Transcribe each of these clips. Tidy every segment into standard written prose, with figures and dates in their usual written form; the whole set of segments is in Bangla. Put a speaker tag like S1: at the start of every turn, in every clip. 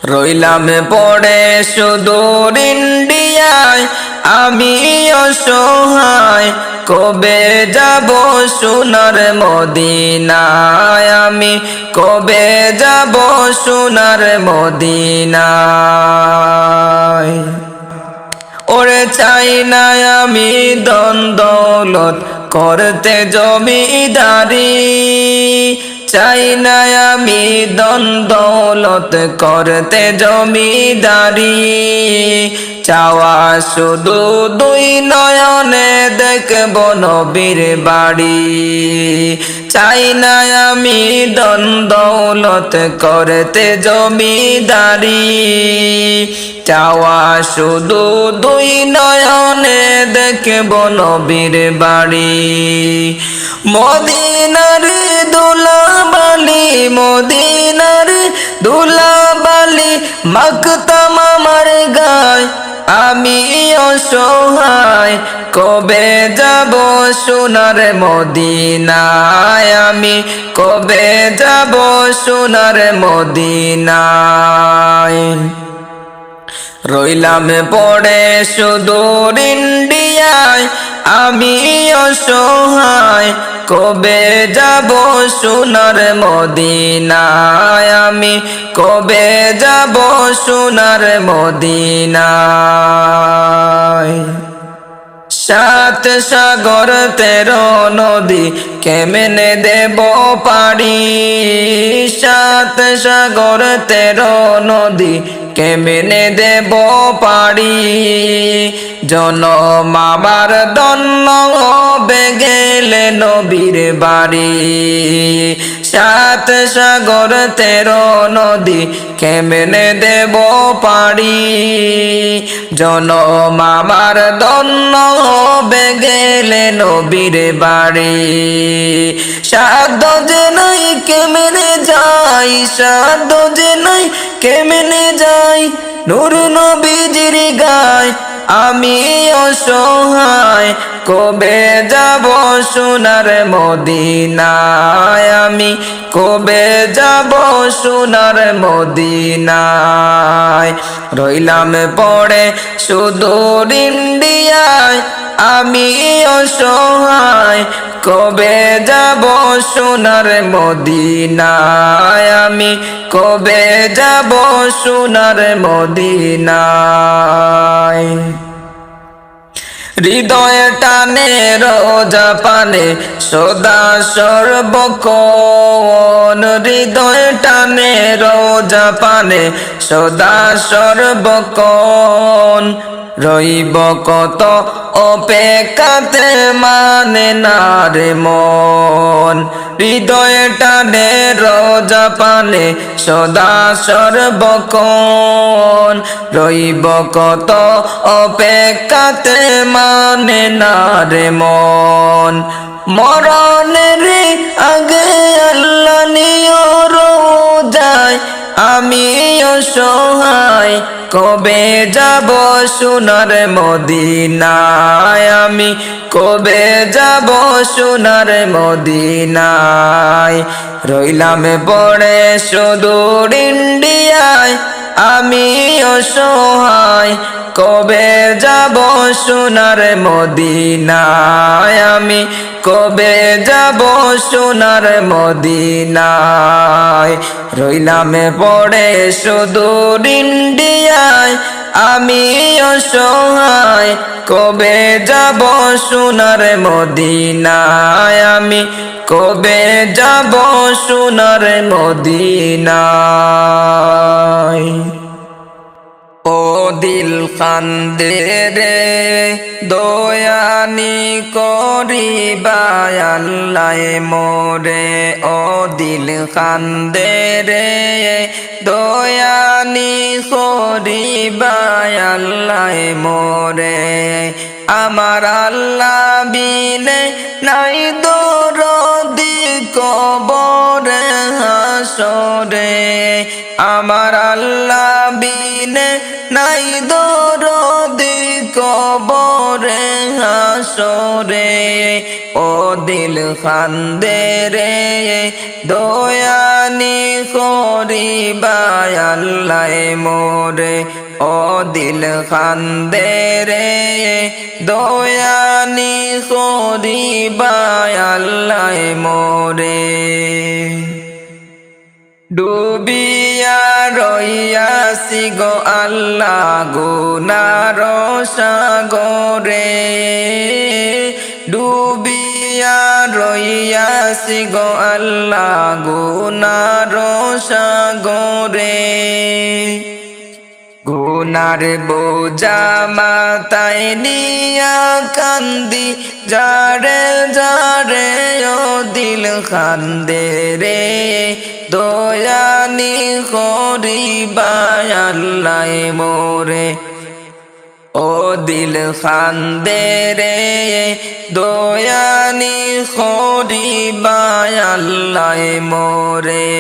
S1: রইলাম পড়ে সুদূর ইন্ডিয়ায়, আমি অসহায় কবে যাব সোনার মদিনায়, আমি কবে যাব সোনার মদিনায়। ওরে চাই না আমি ধন দৌলত করতে জমিদারি, চাই না আমি ধন দৌলত করতে জমিদারি, চাওয়া শুধু দুই নয়নে দেখব নবীর বাড়ি। চাই না আমি ধন দৌলত করতে জমিদারি, চাওয়া শুধু দুই নয়নে দেখব নবীর বাড়ি। মদিনার দুলাবালি, মদিনার দুলাবালি মাখতাম আমার গায়, আমি অসহায় কবে যাব সোনার মদিনায়, আমি কবে যাব সোনার মদিনায়। রইলাম পড়ে সুদূর ইন্ডিয়ায়, আমি অসহায় কবে যাব সোনার মদিনায়, আমি কবে যাব সোনার মদিনায়। সাত সাগর তেরো নদী কেমনে দেব পাড়ি, সাত সাগর তেরো নদী কেমনে দেব পাড়ি, জনম আমার ধন্য হবে গেলে নবীর বাড়ি। সাত সাগর তেরো নদী কেমনে দেব পাড়ি, জনম আমার ধন্য হবে গেলে নবীর বাড়ি। সাধ্য যে নাই কেমনে যাই, সাধ্য যে নাই কেমনে যাই নূর নবীজির গায়, আমি অসহায় কবে যাব সোনার মদিনায়, আমি কবে যাব সোনার মদিনায়। রইলাম পড়ে সুদূর ইন্ডিয়ায়, আমি অসহায় কবে যাব সোনার মদিনায়, আমি কবে যাব সোনার মদিনায়। হৃদয় টানে রোজা পানে সদা সর্বক্ষণ, হৃদয় টানে রোজা পানে সদা সর্বক্ষণ, রইব কত অপেক্ষাতে মানে না রে মন। হৃদয় টানে রোজা পানে সদা সর্বক্ষণ, রইব কত অপেক্ষাতে মানে না রে মন। মরণের আগে আল্লাহ নিয় রোজায়, আমি অসহায় কবে যাব সোনার মদিনায়, আমি কবে যাব সোনার মদিনায়। রইলাম পড়ে সুদূর ইন্ডিয়ায়, আমি অসহায় কবে যাব সোনার মদিনায়, আমি কবে যাব সোনার মদিনায়। রইলাম পড়ে সুদূর ইন্ডিয়ায়, আমি অসহায় কবে যাব সোনার মদিনায়, আমি কবে যাব সোনার মদিনায়। ও দিল কান্দে রে দয়ানি করিবা আল্লাহ মোরে, ও দিল কান্দে রে দয়ানি করিবা আল্লাহ মোরে, আমার আল্লাহ বিনে নাই দরদি কবরে হাসরে আমার আল্লাহ বিনে নাই দরদি কবরে হাসরে ও দিল খান্দে রে দয়ানি করিবাই আল্লাহ মোরে ও দিল খান্দে রে দয়ানি করিবাই আল্লাহ মোরে ডুবিয়া রইয়াছি গো আল্লাহ গুনার সাগরে ডুবিয়া রইয়াছি গো আল্লাহ গুনার সাগরে গুনার বোঝা মাথায় নিয়া কান্দি যারে যারে ও দিল খান্দে রে দয়ানি করিবাই আল্লাহ মোরে ও দিল খান্দে রে দয়ানি করিবাই আল্লাহ মোরে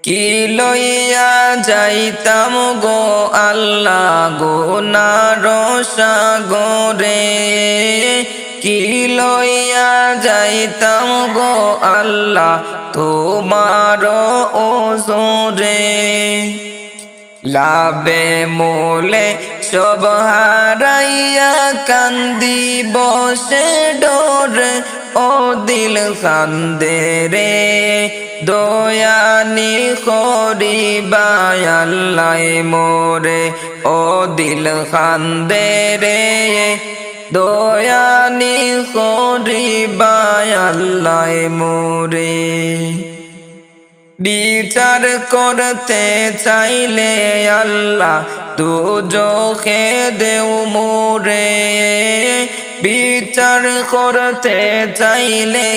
S1: কি লইয়া যাইতাম গো আল্লাহ গুনার সাগরে কি লইয়া যাইতাম গো আল্লাহ তোমার ওজরে লাভে মোলে সব হারাইয়া কান্দি বসে ডরে ও দিল খান্দে রে দয়ানি করিবাই আল্লাহ মোরে ও দিল খান্দে রে দয়ানি করিবাই আল্লাহ মোরে বিচার করতে চাইলে আল্লাহ দুজখে দেও মোরে বিচার করতে চাইলে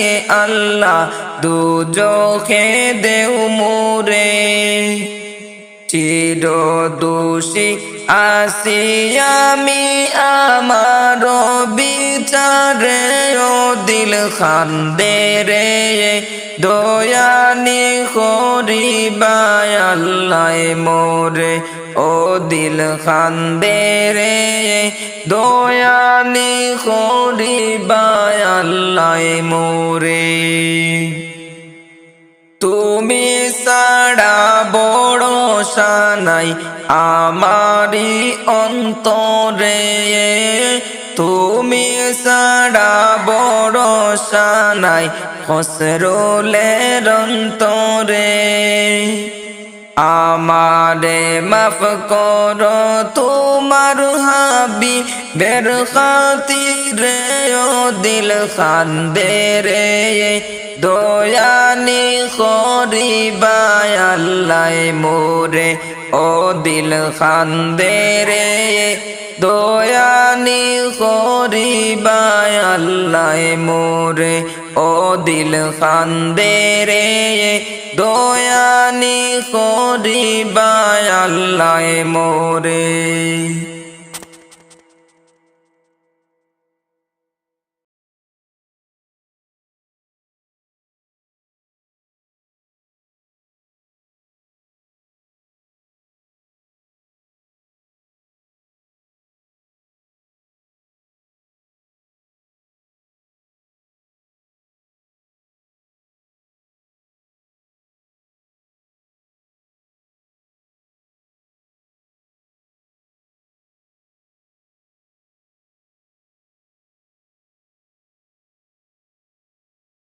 S1: আল্লাহ দুজখে দেও মোরে চির দোষী আসি আমি আমার বিচারে ও দিল খান্দে রে দয়ানি করিবাই আল্লাহ মোরে ও দিল খান্দে রে দয়ানি করিবাই আল্লাহ মোরে তুমি সাড়া বড় সানাই আমারি অন্তরে তুমি সাড়া বড় সানাই খসরুলের অন্তরে আমারে মাফ করো তোমার হাবি বের খাতিরে ও দিল খান্দে রে দয়ানি করিবাই আল্লাহ মোরে ও দিল খান্দে রে দয়ানি করিবাই আল্লাহ মোরে ও দিল খান্দে রে দয়ানি করিবাই আল্লাহ মোরে।